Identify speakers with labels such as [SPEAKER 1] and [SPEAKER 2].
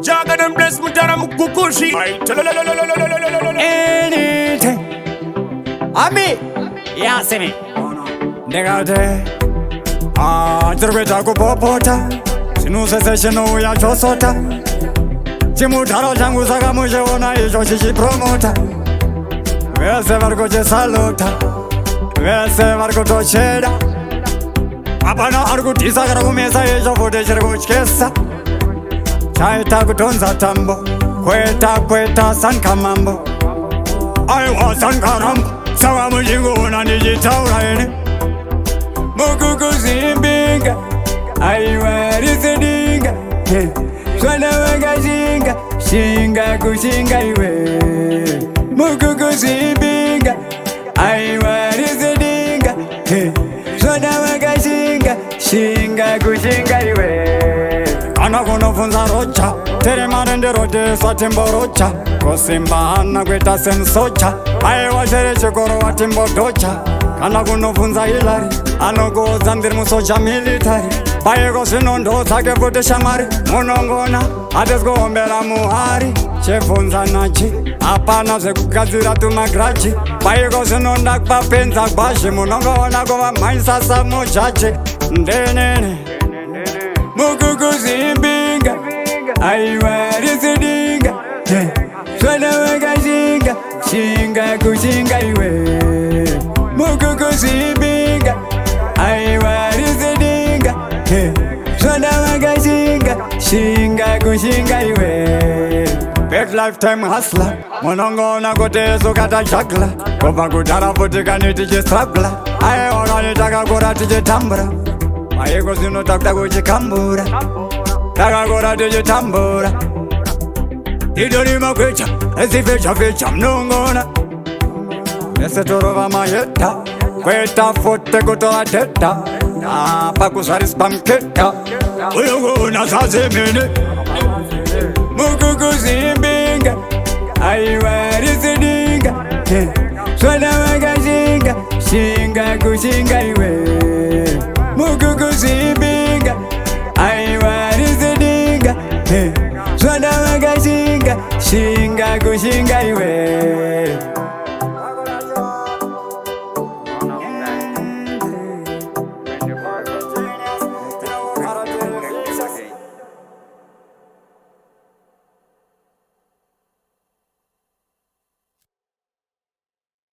[SPEAKER 1] Jaga them bless me, Jana Mukukushi.
[SPEAKER 2] Anything. Ami. Yasini. Negate. Turbeta kupopota. Sinuse seshino ya chosota. Chimutaro changu saka musheona icho chichipromota. Vese vargoche salota. Vese vargotocheda. Apana argutisa karakumesa icho fude chirikuchkesa. Chaita kutonza tambo. Kweta sankamambo. Aiwa sankarambo. Sawa mujingu unanijitaura ene. Mukukuzimbinga. Aiwa risidinga. Swana wakashinga. Shinga kushinga iwe. Mukukuzimbinga. Aiwa risidinga. Swana wakashinga. Shinga kushinga iwe. Kana kunofunza rocha. Tere marende rote satimbo rocha. Kosimba ana kweta sensocha. Aiwa shere chikoro watimbo docha. Kana kunofunza hilari. Anogoza ndiri musocha military. Paiko sinondo tsake futi shamwari. Munongona atesikuombera muhari. Chefunza nachi apana zvekugadzira tumagrachi. Paiko sinonda kupapenza gwashi. Munongona kuva mhaisasa mujaji. Ndenene Mukukuzimbinga. Aiwa risidinga. Swana wakashinga. Shinga kushinga iwe. Mukukuzimbinga. Aiwa risidinga. Swana wakashinga. Shinga kushinga iwe. Big lifetime hustler. Munongona kutezo kata juggler. Kubva kudhara futi kani tichistruggle. Aiona nitakakura tichitambura. Maiko zinotakuta kuchikambura. Takakura tichitambura. Tidori makwecha. Ezifecha mnongona. Ese torova mayeta. Kweta fote kutoa teta. Pakusarispa mketa. Uyongona sazemene. Mukukuzimbinga. Aiwa risidinga. Swana wakashinga. Shinga kushinga iwe. Mukukuzimbinga. Aiwa risidinga. Swana wakashinga. Shinga kushinga iwe.